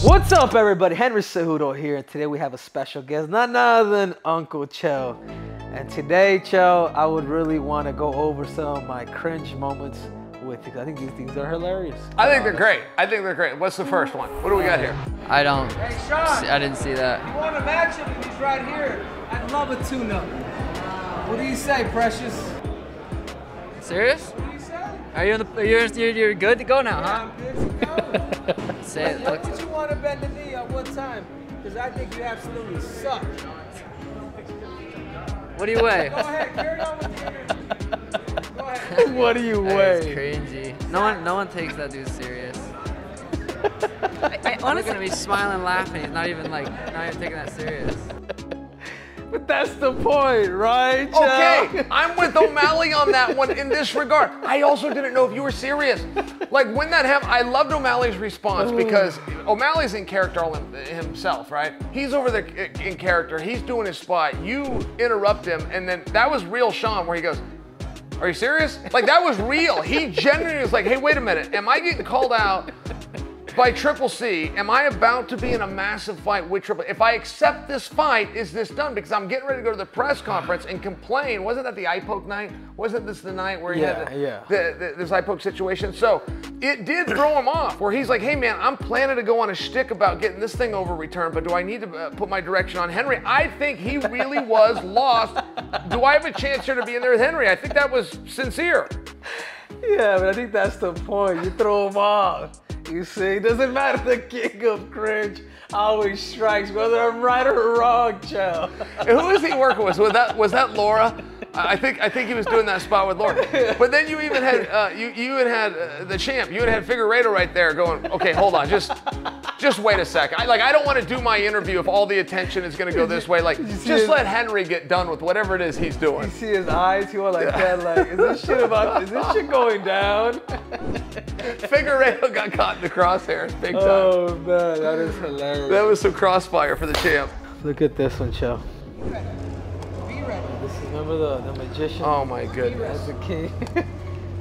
What's up, everybody? Henry Cejudo here, and today we have a special guest, none other than Uncle Chael. And today, Chael, I would really want to go over some of my cringe moments with you. I think these things are hilarious. I think they're great. I think they're great. What's the first one? What do we got here? I don't. Hey, Sean. I didn't see that. You want to match him? He's right here. I'd love a tune-up. What do you say, Precious? Serious? What do you say? Are you you're good to go now, Yeah, huh? I'm good to go. Say it. What did you want to bend the knee at what time? Because I think you absolutely suck. What do you weigh? Go ahead, carry on with the interview. Go ahead. What do you That's weigh? cringy. No one takes that dude serious. I honestly gonna be smiling, laughing. He's not even taking that serious. But that's the point, right, Chael? Okay, I'm with O'Malley on that one in this regard. I also didn't know if you were serious. Like when that happened, I loved O'Malley's response because O'Malley's in character all himself, right? He's over there in character, he's doing his spot. You interrupt him, and then that was real Sean where he goes, "Are you serious?" Like that was real. He genuinely was like, "Hey, wait a minute, am I getting called out by Triple C? Am I about to be in a massive fight with Triple? If I accept this fight, is this done? Because I'm getting ready to go to the press conference and complain." Wasn't that the eye poke night? Wasn't this the night where he had this eye poke situation? So it did throw him off where he's like, "Hey man, I'm planning to go on a shtick about getting this thing overturned, but do I need to put my direction on Henry?" I think he really was lost. Do I have a chance here to be in there with Henry? I think that was sincere. Yeah, but I think that's the point. You throw him off. You see, it doesn't matter. The king of cringe always strikes, whether I'm right or wrong, Chael. Who was he working with? Was that Laura? I think he was doing that spot with Laura. But then you even had you even had the champ. You had Figueiredo right there going, "Okay, hold on, just wait a second. I don't want to do my interview if all the attention is going to go this way. Like, just let Henry get done with whatever it is he's doing." You see his eyes? He was like that. Like, is this shit going down? Figueiredo got caught in the crosshairs big time. Oh man, that is hilarious. That was some crossfire for the champ. Look at this one, Chael. Be ready. Be ready. This is, remember the magician? Oh my goodness. That's the king.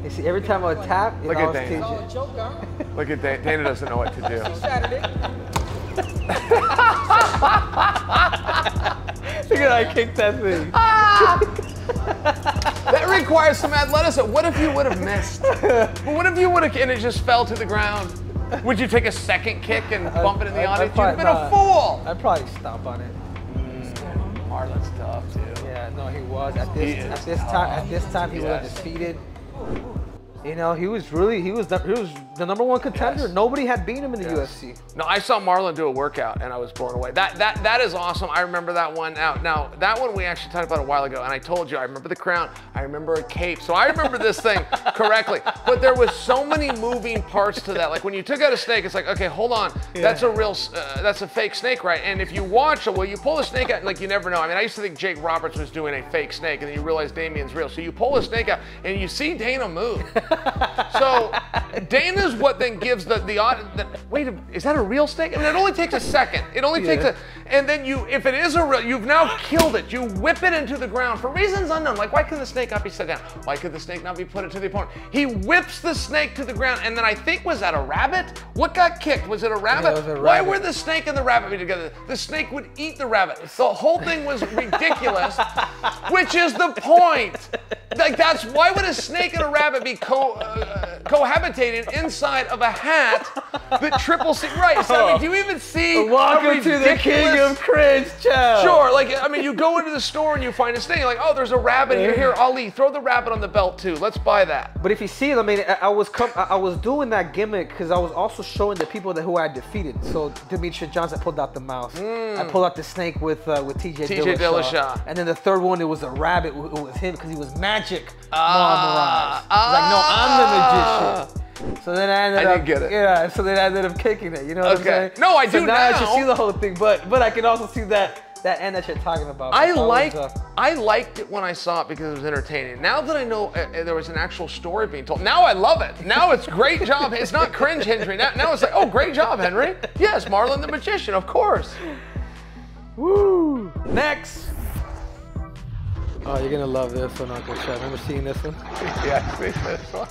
You see, every time I tap, it Look at always Dana. TJ. Oh, choke, huh? Look at Dana. Dana doesn't know what to do. Saturday. Look at I kicked that thing. That requires some athleticism. What if you would have missed? What if you would have and it just fell to the ground? Would you take a second kick and bump it in the audience? You'd have been a fool. I'd probably stomp on it. Marlon's tough too. Yeah, no, he was. At this time, he was defeated. You know, he was the #1 contender. Yes. Nobody had beat him in the UFC. No, I saw Marlon do a workout and I was blown away. That is awesome. I remember that one. Now that one we actually talked about a while ago, and I told you I remember the crown. I remember a cape, so I remember this thing correctly. But there was so many moving parts to that. Like when you took out a snake, it's like, okay, hold on, that's a fake snake, right? And if you watch it, well, you pull the snake out, like you never know. I mean, I used to think Jake Roberts was doing a fake snake, and then you realize Damien's real. So you pull the snake out, and you see Dana move. So Dana's what then gives the wait, is that a real snake? And it only takes a second. It only takes and then if it is a real, you've now killed it. You whip it into the ground for reasons unknown. Like why could the snake not be set down? Why could the snake not be put into the opponent? He whips the snake to the ground, and then I think, was that a rabbit? What got kicked? Was it a rabbit? Yeah, it was a Why rabbit. were the snake and the rabbit be together? The snake would eat the rabbit. The whole thing was ridiculous, which is the point. Like why would a snake and a rabbit be cohabitating inside of a hat that Triple C, right? So I mean, do you even see Welcome to the king of cringe, Chael. Sure, like, I mean, you go into the store and you find a snake, you're like, oh, there's a rabbit here, Ali, throw the rabbit on the belt too, let's buy that. But if you see it, I mean, I was doing that gimmick because I was also showing the people who I defeated. So Demetrius Johnson, I pulled out the mouse. I pulled out the snake with TJ Dillashaw. And then the third one, it was a rabbit. It was him because he was Magic Marlon Moraes. Like, no, I'm the magician. So then I ended up, get it. Yeah, so then I ended up kicking it, you know what I'm saying? No, I do now. now. I should see the whole thing, but I can also see that end that you're talking about. I liked it when I saw it because it was entertaining. Now that I know there was an actual story being told, now I love it. Now it's great job. It's not cringe, Henry. Now it's like, oh, great job, Henry. Yes, Marlon the Magician, of course. Woo! Next. Oh, you're gonna love this one, Uncle Chael. Remember seeing this one? Yeah, I've seen this one.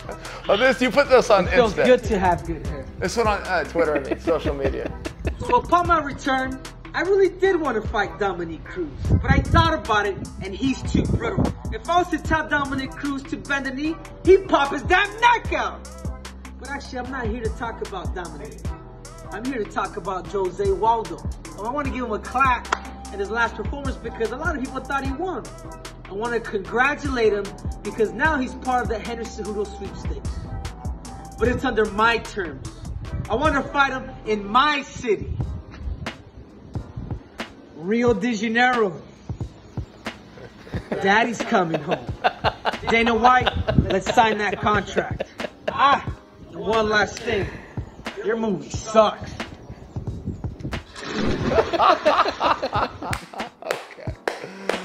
Oh, you put this on Insta. Feels good to have good hair. This one on Twitter, I mean, social media. So upon my return, I really did want to fight Dominick Cruz, but I thought about it, and he's too brittle. If I was to tell Dominick Cruz to bend the knee, he'd pop his damn neck out. But actually, I'm not here to talk about Dominick. I'm here to talk about Jose Aldo. I want to give him a clap at his last performance because a lot of people thought he won. I want to congratulate him because now he's part of the Henderson Cejudo sweepstakes. But it's under my terms. I want to fight him in my city. Rio de Janeiro. Daddy's coming home. Dana White, let's sign that contract. And one last thing. Your movie sucks.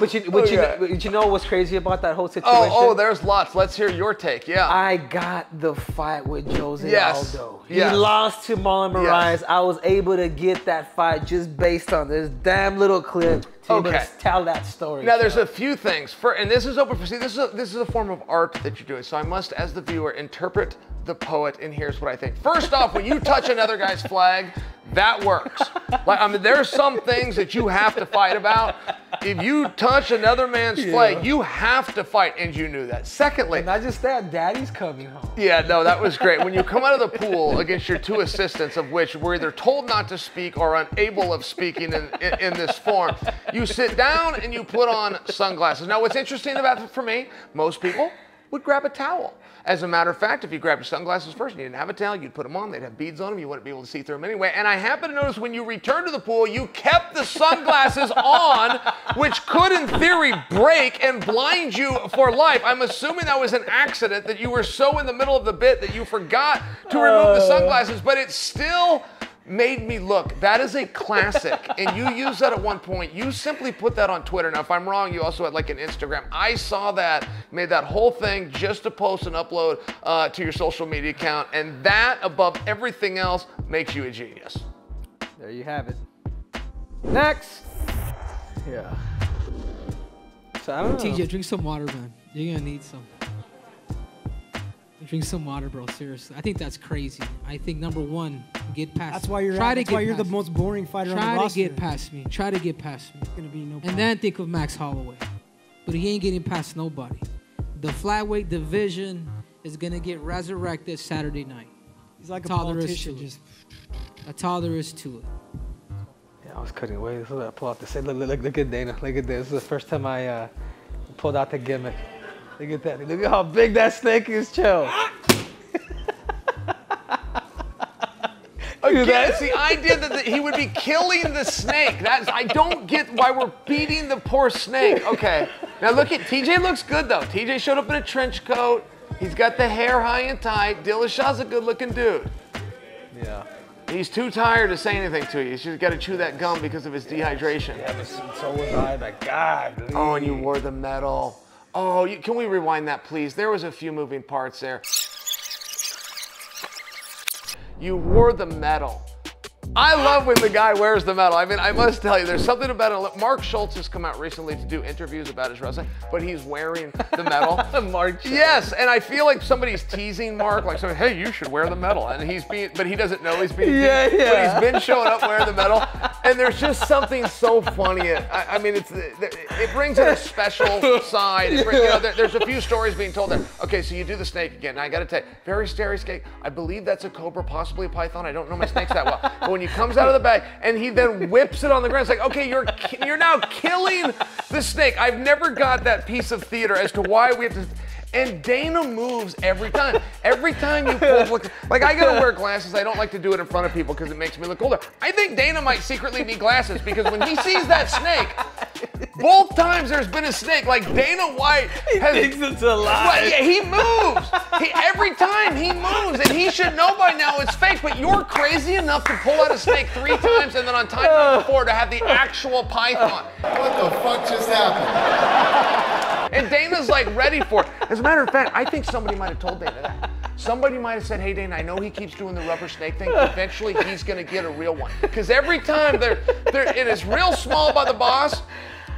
But you know what's crazy about that whole situation? Oh, there's lots. Let's hear your take. Yeah. I got the fight with Jose Aldo. Yes. He lost to Marlon Moraes. Yes. I was able to get that fight just based on this damn little clip to be able to tell that story. Now, there's a few things. And this is open for, see, this is a form of art that you're doing. So I must, as the viewer, interpret the poet, and here's what I think. First off, when you touch another guy's flag, that works. Like, I mean, there's some things that you have to fight about. If you touch another man's flag, you have to fight, and you knew that. Secondly, not just that, Daddy's coming home. Yeah, no, that was great. When you come out of the pool against your two assistants, of which were either told not to speak or unable of speaking in this form, you sit down and you put on sunglasses. Now, what's interesting about it for me, most people would grab a towel. As a matter of fact, if you grabbed your sunglasses first and you didn't have a towel, you'd put them on. They'd have beads on them. You wouldn't be able to see through them anyway. And I happen to notice when you returned to the pool, you kept the sunglasses on, which could, in theory, break and blind you for life. I'm assuming that was an accident, that you were so in the middle of the bit that you forgot to remove the sunglasses, but it still made me look. That is a classic, and you used that at one point. You simply put that on Twitter. Now, if I'm wrong, you also had like an Instagram. I saw that, made that whole thing just to post and upload to your social media account, and that, above everything else, makes you a genius. There you have it. Next. Yeah. So I don't know. TJ, drink some water, man. You're gonna need some. Drink some water, bro. Seriously, I think that's crazy. I think number one, get past. That's why you're. That's why you're the most boring fighter on the roster. Try to get past me. Try to get past me. It's gonna be no problem. And then think of Max Holloway, but he ain't getting past nobody. The flyweight division is gonna get resurrected Saturday night. He's like a politician. That's all there is to it. Yeah, I was cutting away. This is what I pull out the say. Look at Dana. Look at this. This is the first time I pulled out the gimmick. Look at that. Look at how big that snake is, Chael. Again, it's the idea that he would be killing the snake. I don't get why we're beating the poor snake. Okay. Now look at TJ. Looks good though. TJ showed up in a trench coat. He's got the hair high and tight. Dillashaw's a good-looking dude. Yeah. He's too tired to say anything to you. He's just got to chew that gum because of his dehydration. Yeah, but so was I. Like, God. Oh, and you wore the medal. Oh, can we rewind that, please? There was a few moving parts there. You wore the medal. I love when the guy wears the medal. I mean, I must tell you, there's something about it. Mark Schultz has come out recently to do interviews about his wrestling, but he's wearing the medal. Mark Schultz. Yes, and I feel like somebody's teasing Mark, like saying, hey, you should wear the medal. And he's being, but he doesn't know he's being teased, but he's been showing up wearing the medal. And there's just something so funny. I mean, it brings in a special side. There's a few stories being told there. Okay, so you do the snake again. Now, I got to tell you, very scary snake. I believe that's a cobra, possibly a python. I don't know my snakes that well. But when he comes out of the bag and he then whips it on the ground, it's like, okay, you're now killing the snake. I've never got that piece of theater as to why we have to. And Dana moves every time. Every time you pull, like I gotta wear glasses. I don't like to do it in front of people because it makes me look older. I think Dana might secretly need glasses because when he sees that snake, both times there's been a snake. Like Dana White has, he thinks it's alive. Yeah, he moves. Every time he moves, and he should know by now it's fake. But you're crazy enough to pull out a snake 3 times, and then on time number 4 to have the actual python. What the fuck just happened? And Dana's like ready for it. As a matter of fact, I think somebody might have told Dana that. Somebody might have said, hey Dana, I know he keeps doing the rubber snake thing. Eventually he's gonna get a real one. Because every time it is real small by the boss,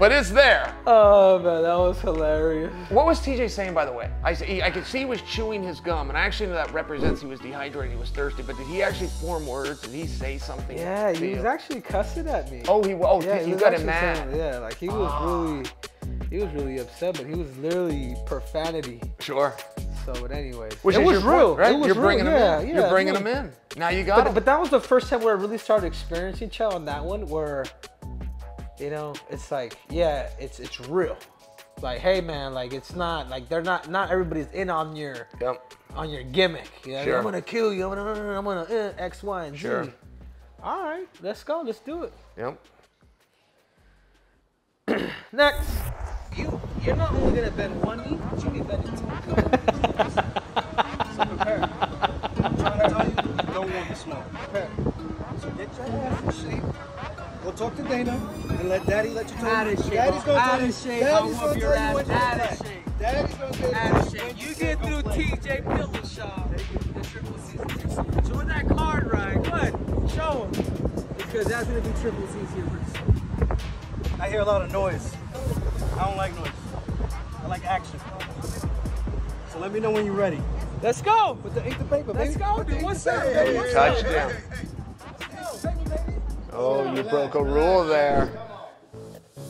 but it's there. Oh man, that was hilarious. What was TJ saying, by the way? I could see he was chewing his gum, and I actually know that represents he was dehydrated, he was thirsty, but did he actually form words? Did he say something? Yeah, he was actually cussing at me. Oh, you got him mad. Yeah, like he was really upset, but he was literally profanity. Sure. So, but anyways, it was real, right? You're bringing him in. Yeah, you're bringing him in. Now you got him. But that was the first time where I really started experiencing Chael on that one, where, you know, it's like, yeah, it's real. Like, hey man, like it's not like not everybody's in on your gimmick. You know? Sure. I'm gonna kill you. I'm gonna X, Y, and Z. Sure. All right, let's go. Let's do it. Yep. Next. You're not only gonna bend one knee, but you'll be bending two. So prepare. I'm trying to tell you, you don't want to smoke. Prepare. So get your ass in shape. Go talk to Dana and let Daddy let you tell you. Daddy's gonna tell you. Daddy's gonna tell you when you're back. Daddy's gonna tell you. You get through TJ Dillashaw, the Triple C's. Join that card ride. Good. Show him. Because that's gonna be Triple C's here pretty soon. I hear a lot of noise. I don't like noise. I like action. So let me know when you're ready. Let's go. With the ink to paper, baby. Let's go, dude. What's up? Touchdown. Oh, you broke a rule there.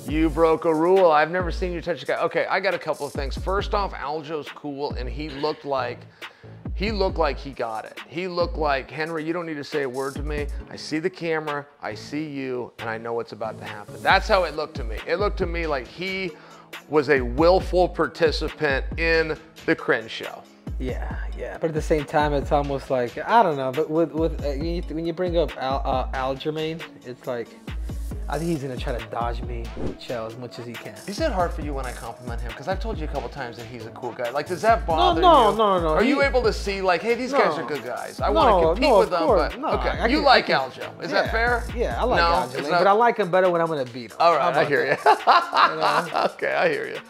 You broke a rule. I've never seen you touch a guy. Okay, I got a couple of things. First off, Aljo's cool, and he looked like he got it. He looked like, Henry, you don't need to say a word to me. I see the camera, I see you, and I know what's about to happen. That's how it looked to me. It looked to me like he was a willful participant in the Cringe show. Yeah. But at the same time, it's almost like, I don't know, but when you bring up Aljamain, it's like, I think he's gonna try to dodge me with Chael as much as he can. Is it hard for you when I compliment him? Because I've told you a couple times that he's a cool guy. Like, does that bother you? No. Are you able to see, like, hey, these guys are good guys. I want to compete with them, but okay. You like Aljo. Is that fair? Yeah, I like Aljo, but I like him better when I'm gonna beat him. All right, I hear you. Okay, I hear you.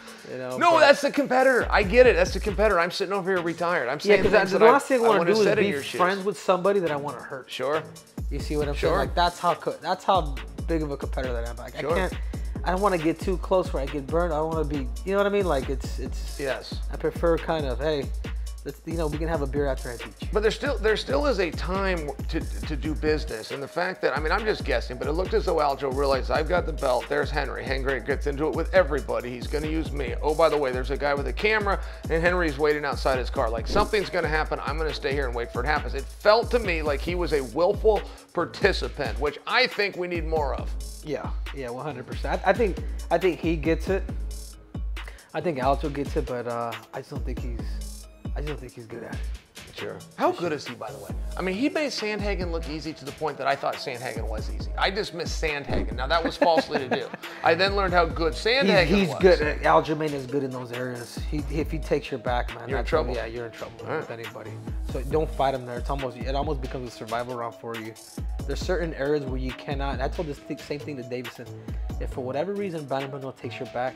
No, that's the competitor. I get it. That's the competitor. I'm sitting over here retired. I'm saying things that the last thing I want to do is be friends with somebody that I want to hurt. Sure. You see what I'm saying? Like that's how big of a competitor that I'm. Like I don't want to get too close where I get burned. I don't want to be, you know what I mean? Like it's. Yes. I prefer kind of, hey, we can have a beer after I beat you. But there still is a time to do business, and the fact that, I mean, I'm just guessing, but it looked as though Aljo realized, I've got the belt, there's Henry. Henry gets into it with everybody, he's gonna use me. Oh, by the way, there's a guy with a camera, and Henry's waiting outside his car. Like, something's gonna happen, I'm gonna stay here and wait for it happens. It felt to me like he was a willful participant, which I think we need more of. Yeah, 100%. I think he gets it. I think Aljo gets it, but I just don't think he's good at it. Sure. How good is he, by the way? I mean, he made Sandhagen look easy to the point that I thought Sandhagen was easy. I dismissed Sandhagen. Now, that was falsely to do. I then learned how good Sandhagen was. He's good. Aljamain is good in those areas. If he takes your back, man, you're in trouble. Yeah, you're in trouble with anybody. So don't fight him there. It almost becomes a survival round for you. There's certain areas where you cannot, and I told this same thing to Davison. If for whatever reason Bannerman takes your back,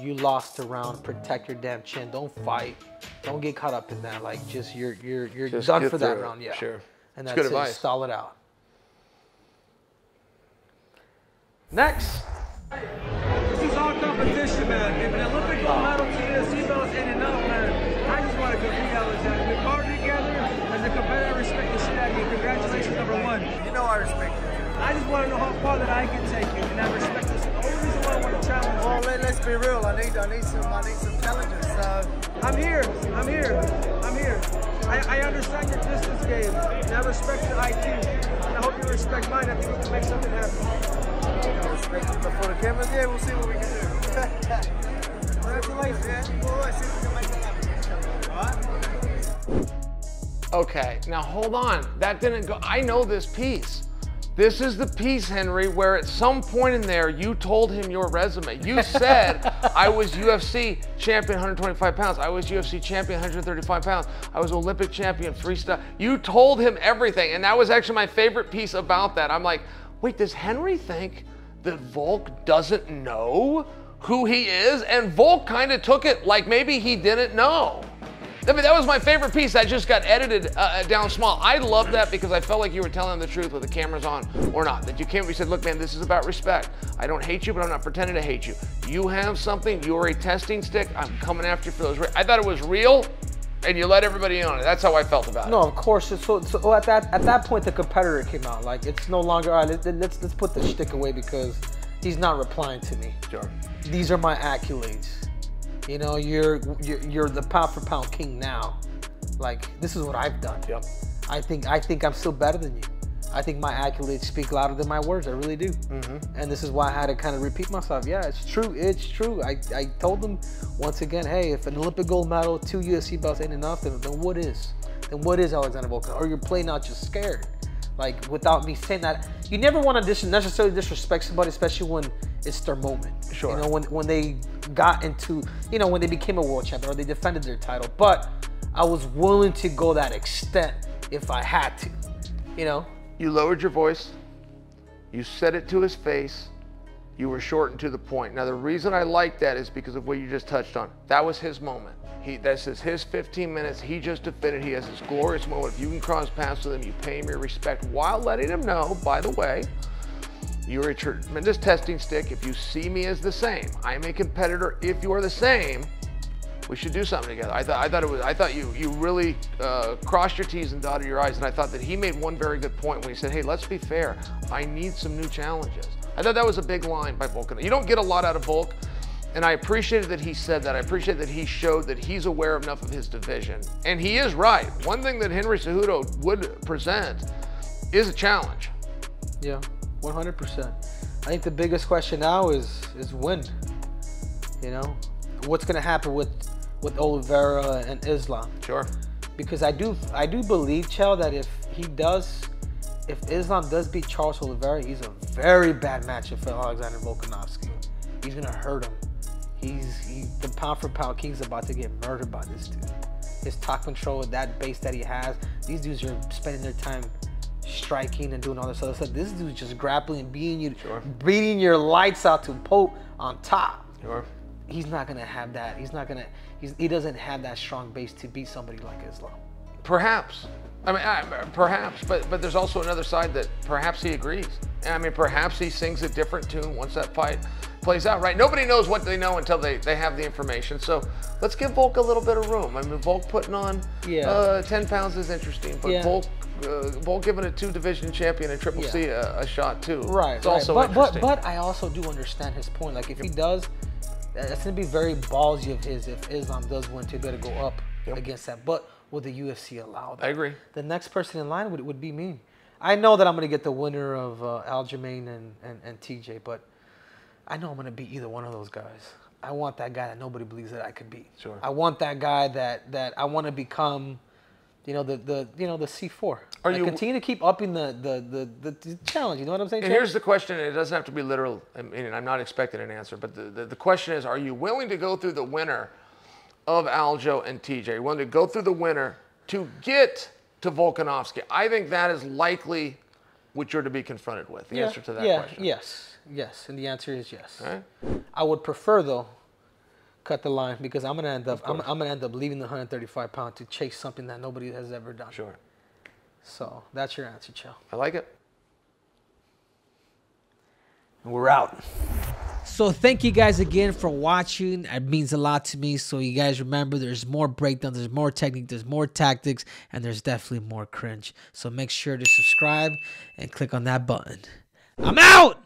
you lost a round. Protect your damn chin. Don't fight. Don't get caught up in that. Like, just you're done for that round. Yeah. Sure. And that's good advice. Stall it out. Next. This is all competition, man. If an Olympic gold medal to this, he goes in and out, man. I just want to compete, Alexander. We partner together as a competitor. I respect the shit out of you. Congratulations, #1. You know I respect you. I just want to know how far that I can take you, and I respect this. The only reason why I want to challenge you. Well, let's be real. I need some challenges. So I'm here. I understand your distance game, and I respect your IQ. And I hope you respect mine. I think we can make something happen. I respect you before the cameras. Yeah, we'll see what we can do. Congratulations. Yeah, we'll see if we can make it happen. All right. Okay, now hold on. That didn't go. I know this piece. This is the piece, Henry, where at some point in there, you told him your resume. You said, I was UFC champion 125 pounds. I was UFC champion 135 pounds. I was Olympic champion freestyle. You told him everything, and that was actually my favorite piece about that. I'm like, wait, does Henry think that Volk doesn't know who he is? And Volk kind of took it like maybe he didn't know. I mean, that was my favorite piece. That just got edited down small. I love that because I felt like you were telling the truth with the cameras on or not. That you came, we said, look, man, this is about respect. I don't hate you, but I'm not pretending to hate you. You have something. You're a testing stick. I'm coming after you for those. I thought it was real, and you let everybody in on it. That's how I felt about it. No, of course. So at that point, the competitor came out. Like, it's no longer, all right, let's put the shtick away because he's not replying to me. Sure. These are my accolades. You know, you're the pound for pound king now. Like, this is what I've done. Yep. I think I'm still better than you. I think my accolades speak louder than my words. I really do. And this is why I had to kind of repeat myself. Yeah, it's true. It's true. I told them once again, hey, if an Olympic gold medal, 2 UFC belts ain't enough, then what is? Then what is Alexander Volkanovski? Or you're playing out just scared. Like, without me saying that, you never want to necessarily disrespect somebody, especially when it's their moment. Sure. You know, when they got into, you know, when they became a world champion or they defended their title. But I was willing to go that extent if I had to, you know? You lowered your voice. You said it to his face. You were short and to the point. Now, the reason I like that is because of what you just touched on. That was his moment. This is his 15 minutes. He just defended. He has this glorious moment. If you can cross paths with him, you pay him your respect while letting him know, by the way, you're a tremendous testing stick. If you see me as the same, I am a competitor. If you are the same, we should do something together. I thought you really crossed your T's and dotted your I's, and I thought that he made one very good point when he said, hey, let's be fair. I need some new challenges. I thought that was a big line by Volkan. You don't get a lot out of Volk. And I appreciated that he said that. I appreciate that he showed that he's aware enough of his division. And he is right. One thing that Henry Cejudo would present is a challenge. Yeah, 100%. I think the biggest question now is when. You know, what's going to happen with Oliveira and Islam? Sure. Because I do believe, Chael, that if Islam does beat Charles Oliveira, he's a very bad matchup for Alexander Volkanovski. He's going to hurt him. The pound for pound king's about to get murdered by this dude. His top control, that base that he has, these dudes are spending their time striking and doing all this other stuff. This dude's just grappling, beating your lights out to Pope on top. Sure. He's not gonna have that. He doesn't have that strong base to beat somebody like Islam. Perhaps. I mean, perhaps, but there's also another side that perhaps he agrees. I mean, perhaps he sings a different tune once that fight plays out, right? Nobody knows what they know until they have the information. So let's give Volk a little bit of room. I mean, Volk putting on 10 pounds is interesting, but Volk giving a 2-division champion and Triple C a shot too. Right. It's also interesting. But I also do understand his point. Like, if he does, that's going to be very ballsy of his if Islam does win to better go up against that. But will the UFC allow that? I agree. The next person in line would be me. I know that I'm going to get the winner of Aljamain and TJ, but I know I'm going to beat either one of those guys. I want that guy that nobody believes that I could beat. Sure. I want that guy that I want to become, the C4. You continue to keep upping the challenge? You know what I'm saying? And here's the question. And it doesn't have to be literal. I mean, I'm not expecting an answer, but the question is: are you willing to go through the winner of Aljo and TJ? Are you willing to go through the winner to get to Volkanovski? I think that is likely what you're to be confronted with. The answer to that question. Yes, and the answer is yes. All right. I would prefer, though, cut the line, because I'm gonna end up leaving the 135 pound to chase something that nobody has ever done. Sure. So that's your answer, Chael. I like it. And we're out. So thank you guys again for watching. It means a lot to me. So you guys remember, there's more breakdowns, there's more technique, there's more tactics, and there's definitely more cringe. So make sure to subscribe and click on that button. I'm out!